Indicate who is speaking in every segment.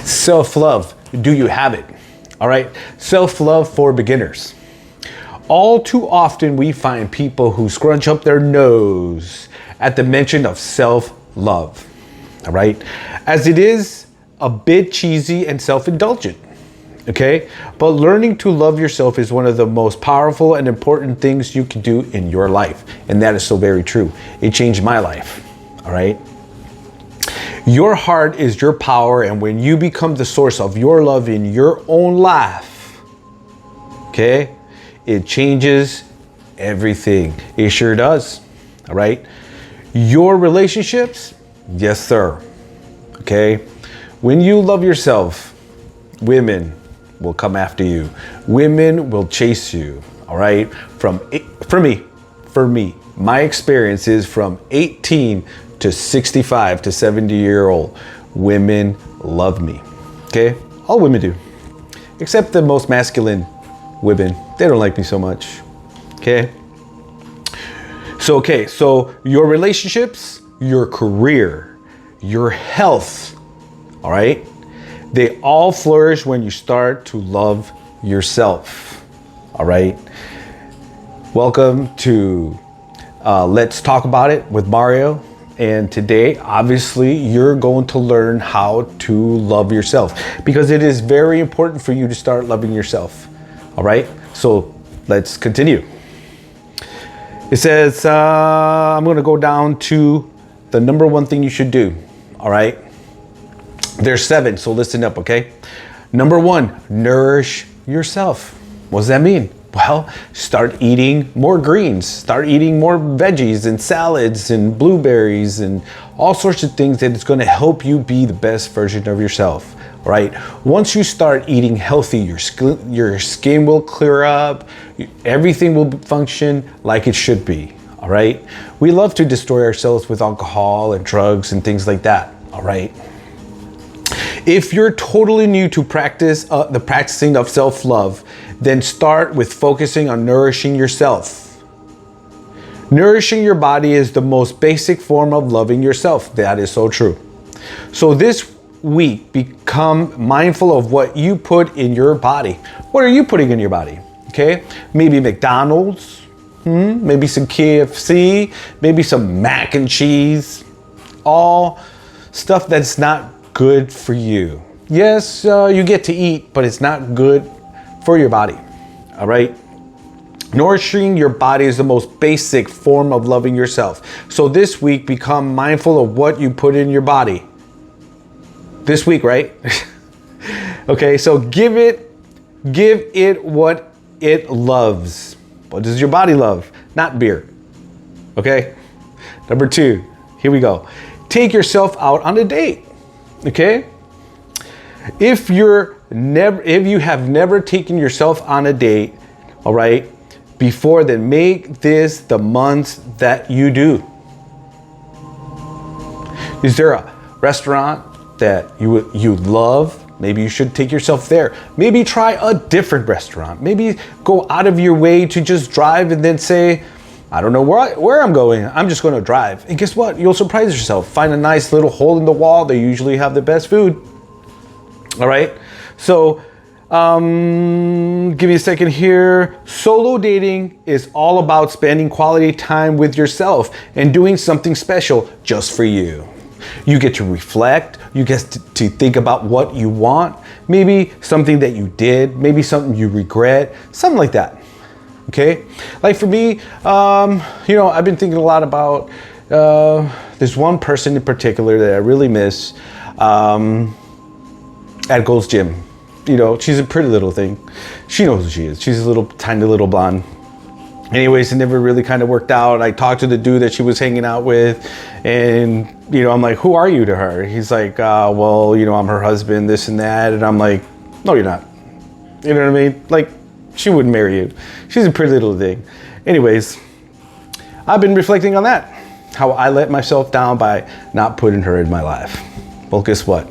Speaker 1: Self-love, do you have it? All right, self-love for beginners. All too often we find people who scrunch up their nose at the mention of self-love, all right? As it is a bit cheesy and self-indulgent, okay? But learning to love yourself is one of the most powerful and important things you can do in your life. And that is so very true. It changed my life, all right? Your heart is your power, and when you become the source of your love in your own life, okay, it changes everything. It sure does, all right? Your relationships, yes sir, okay? When you love yourself, women will come after you. Women will chase you, all right? For me, my experience is from 18 to 65 to 70-year-old women love me, okay? All women do, except the most masculine women. They don't like me so much, okay? So your relationships, your career, your health, all right? They all flourish when you start to love yourself, all right? Welcome to Let's Talk About It with Mario. And today, obviously, you're going to learn how to love yourself because it is very important for you to start loving yourself. All right, so let's continue. It says, I'm going to go down to the number one thing you should do. All right, there's 7, so listen up, okay? Number 1, nourish yourself. What does that mean? Well, start eating more greens, start eating more veggies and salads and blueberries and all sorts of things that is going to help you be the best version of yourself, right? Once you start eating healthy, your skin will clear up, everything will function like it should be, all right? We love to destroy ourselves with alcohol and drugs and things like that, all right? If you're totally new to the practicing of self-love, then start with focusing on nourishing yourself. Nourishing your body is the most basic form of loving yourself. That is so true. So this week, become mindful of what you put in your body. What are you putting in your body? Okay, maybe McDonald's, maybe some KFC, maybe some mac and cheese, all stuff that's not good for you. Yes, you get to eat, but it's not good for your body, all right? Nourishing your body is the most basic form of loving yourself. So this week, become mindful of what you put in your body. This week, right? Okay, so give it what it loves. What does your body love? Not beer, okay? Number 2, here we go. Take yourself out on a date, okay? If you have never taken yourself on a date, all right, before, then make this the month that you do. Is there a restaurant that you love? Maybe you should take yourself there. Maybe try a different restaurant. Maybe go out of your way to just drive and then say, I don't know where I'm going. I'm just going to drive. And guess what? You'll surprise yourself. Find a nice little hole in the wall. They usually have the best food. All right. So give me a second here. Solo dating is all about spending quality time with yourself and doing something special just for you. You get to reflect. You get to think about what you want. Maybe something that you did. Maybe something you regret. Something like that. Okay. Like for me, I've been thinking a lot about there's one person in particular that I really miss at Gold's Gym. She's a pretty little thing. She knows who she is. She's a little tiny little blonde. Anyways, it never really kind of worked out. I talked to the dude that she was hanging out with, and I'm like, who are you to her? He's like, well, I'm her husband, this and that. And I'm like, no, you're not. You know what I mean? Like, she wouldn't marry you. She's a pretty little thing. Anyways, I've been reflecting on that. How I let myself down by not putting her in my life. Well, guess what?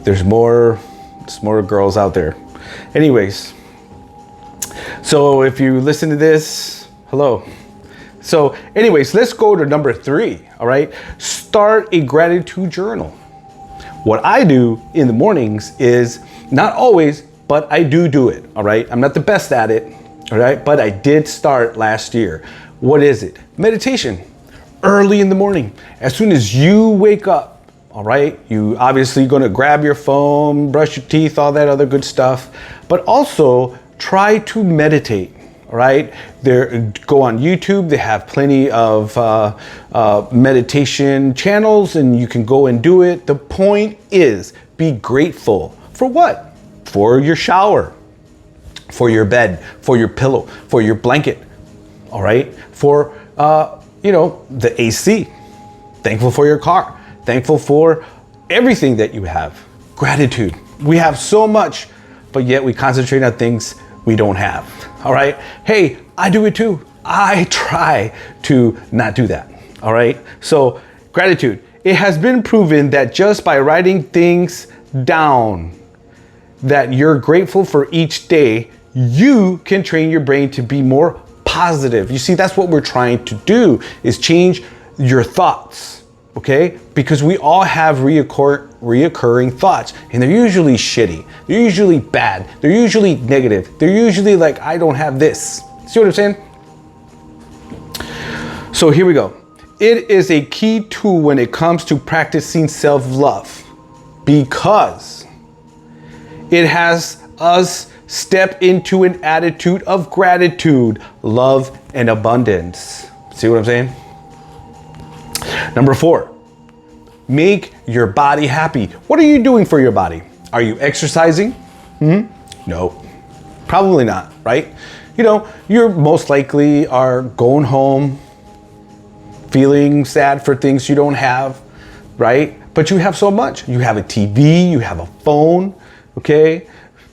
Speaker 1: There's more girls out there. Anyways, so if you listen to this, hello. So anyways, let's go to number 3, all right? Start a gratitude journal. What I do in the mornings is not always, but I do it, all right? I'm not the best at it, all right? But I did start last year. What is it? Meditation, early in the morning. As soon as you wake up, all right? You obviously gonna grab your phone, brush your teeth, all that other good stuff, but also try to meditate. All right, go on YouTube. They have plenty of meditation channels, and you can go and do it. The point is, be grateful for what? For your shower, for your bed, for your pillow, for your blanket. All right, for the AC. Thankful for your car. Thankful for everything that you have. Gratitude. We have so much, but yet we concentrate on things we don't have. All right. Hey, I do it too. I try to not do that. All right. So gratitude. It has been proven that just by writing things down that you're grateful for each day, you can train your brain to be more positive. You see, that's what we're trying to do, is change your thoughts. Okay? Because we all have reoccurring thoughts, and they're usually shitty. They're usually bad. They're usually negative. They're usually like, I don't have this. See what I'm saying? So here we go. It is a key tool when it comes to practicing self-love, because it has us step into an attitude of gratitude, love, and abundance. See what I'm saying? Number 4, make your body happy. What are you doing for your body? Are you exercising? No, probably not, right? You're most likely are going home feeling sad for things you don't have, right? But you have so much. You have a TV, you have a phone, okay?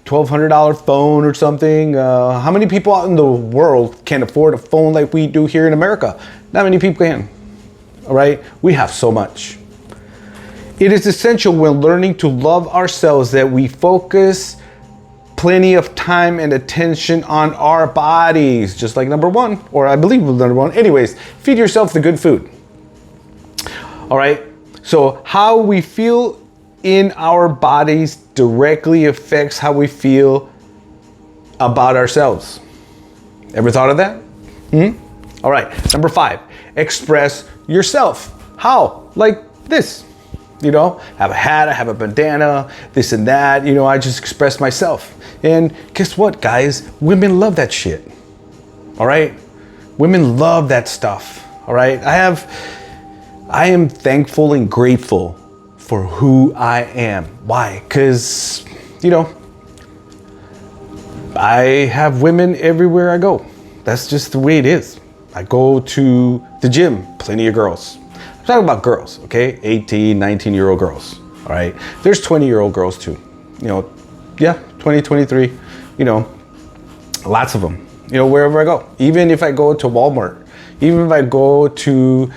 Speaker 1: $1,200 phone or something. How many people out in the world can afford a phone like we do here in America? Not many people can. All right, we have so much. It is essential when learning to love ourselves that we focus plenty of time and attention on our bodies, just like number 1, or I believe number 1. Anyways, feed yourself the good food. All right, so how we feel in our bodies directly affects how we feel about ourselves. Ever thought of that? All right, number 5, express yourself. How? Like this. I have a hat, I have a bandana, this and that. I just express myself. And guess what, guys? Women love that shit. All right? Women love that stuff. All right? I am thankful and grateful for who I am. Why? Because, I have women everywhere I go. That's just the way it is. I go to the gym, plenty of girls. I'm talking about girls, okay? 18, 19-year-old girls, all right? There's 20-year-old girls too. 20, 23, lots of them, wherever I go. Even if I go to Walmart, even if I go to,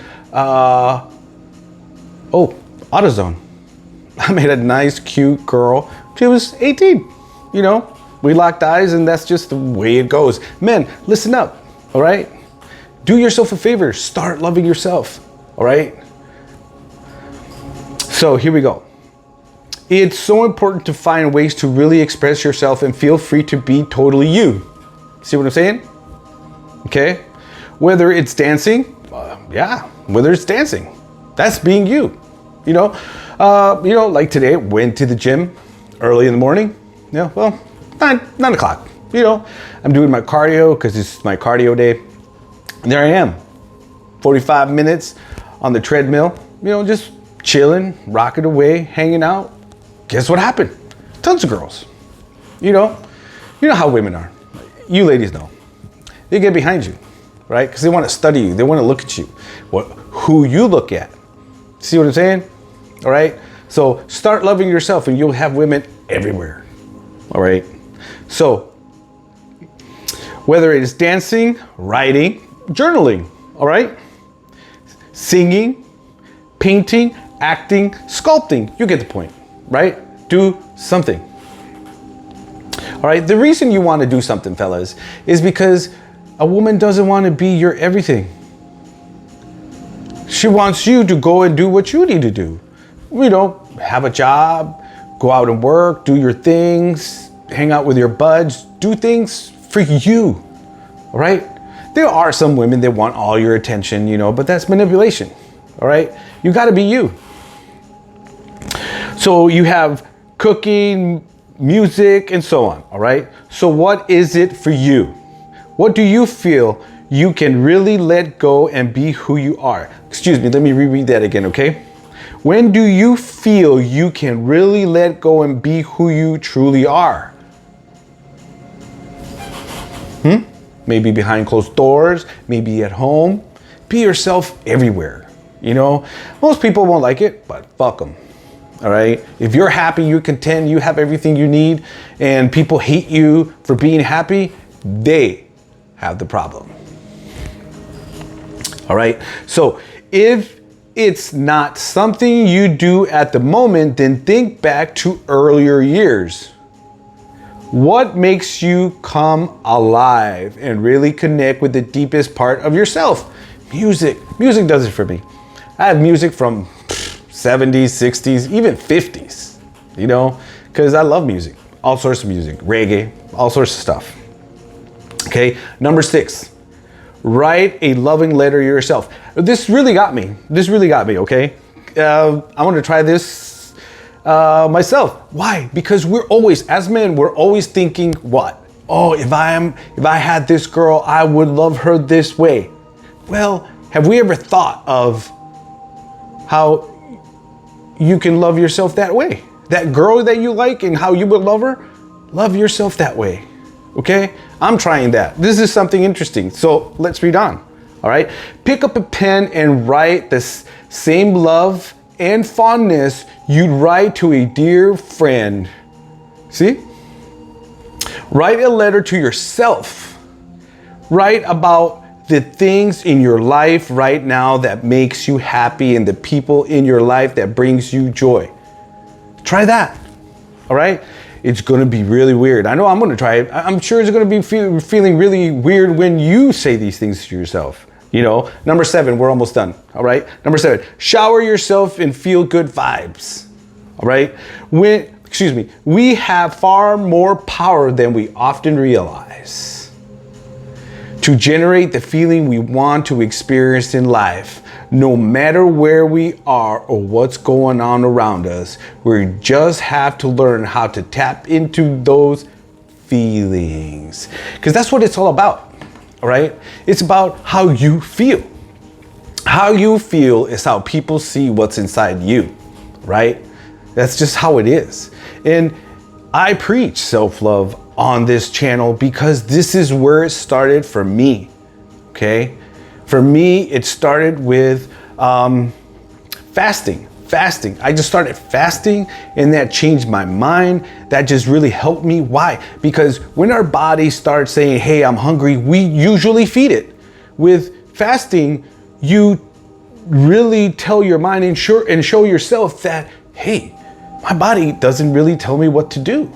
Speaker 1: AutoZone. I met a nice, cute girl. She was 18, We locked eyes, and that's just the way it goes. Men, listen up, all right? Do yourself a favor. Start loving yourself. All right? So here we go. It's so important to find ways to really express yourself and feel free to be totally you. See what I'm saying? Okay? Whether it's dancing, whether it's dancing, that's being you. Like today, went to the gym early in the morning. 9 o'clock. I'm doing my cardio because it's my cardio day. And there I am, 45 minutes on the treadmill, just chilling, rocking away, hanging out. Guess what happened? Tons of girls. You know how women are. You ladies know. They get behind you, right? Because they want to study you. They want to look at you. Who you look at. See what I'm saying? All right? So start loving yourself and you'll have women everywhere. All right? So whether it is dancing, writing, journaling, all right? Singing, painting, acting, sculpting. You get the point, right? Do something. All right? The reason you want to do something, fellas, is because a woman doesn't want to be your everything. She wants you to go and do what you need to do. have a job, go out and work, do your things, hang out with your buds, do things for you, all right? There are some women that want all your attention, you know, but that's manipulation, all right? You gotta be you. So you have cooking, music, and so on, all right? So what is it for you? What do you feel you can really let go and be who you are? Excuse me, let me reread that again, okay? When do you feel you can really let go and be who you truly are? Maybe behind closed doors, maybe at home. Be yourself everywhere, you know? Most people won't like it, but fuck them. All right. If you're happy, you're content, you have everything you need, and people hate you for being happy, they have the problem. All right. So if it's not something you do at the moment, then think back to earlier years. What makes you come alive and really connect with the deepest part of yourself? Music. Music does it for me. I have music from 70s, 60s, even 50s, you know, because I love music, all sorts of music, reggae, all sorts of stuff. Okay, number 6, write a loving letter to yourself. This really got me. Okay. I want to try this myself. Why? Because we're always, as men, we're always thinking what? Oh, if I had this girl, I would love her this way. Well, have we ever thought of how you can love yourself that way? That girl that you like and how you would love her, love yourself that way. Okay? I'm trying that. This is something interesting. So let's read on. All right? Pick up a pen and write the same love and fondness you'd write to a dear friend. See? Write a letter to yourself. Write about the things in your life right now that makes you happy and the people in your life that brings you joy. Try that. All right? It's going to be really weird. I know I'm going to try it. I'm sure it's going to be feeling really weird when you say these things to yourself. You know, number 7, we're almost done. All right. Number 7, shower yourself and feel good vibes. All right. We have far more power than we often realize to generate the feeling we want to experience in life. No matter where we are or what's going on around us, we just have to learn how to tap into those feelings. Because that's what it's all about, all right? It's about how you feel. How you feel is how people see what's inside you, right? That's just how it is. And I preach self-love on this channel because this is where it started for me, okay? For me, it started with fasting. I just started fasting and that changed my mind. That just really helped me. Why? Because when our body starts saying, hey, I'm hungry, we usually feed it. With fasting, you really tell your mind and show yourself that, hey, my body doesn't really tell me what to do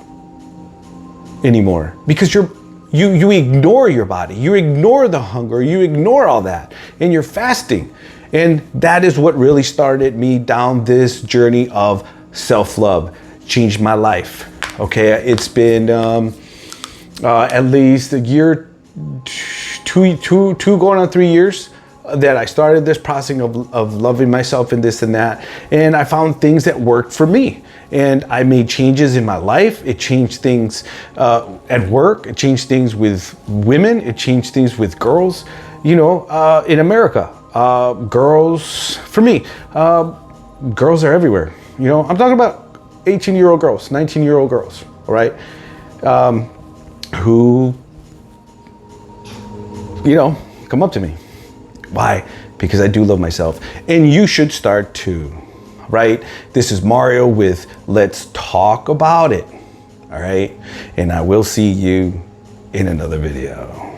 Speaker 1: anymore, because you ignore your body, you ignore the hunger, you ignore all that, and you're fasting. And that is what really started me down this journey of self-love, changed my life. Okay, it's been at least a year, two going on 3 years that I started this process of loving myself and this and that. And I found things that worked for me. And I made changes in my life. It changed things at work. It changed things with women. It changed things with girls. You know, in America, girls, for me, girls are everywhere. You know, I'm talking about 18-year-old girls, 19-year-old girls, all right? Who, you know, come up to me. Why? Because I do love myself. And you should start too, right? This is Mario with Let's Talk About It, all right? And I will see you in another video.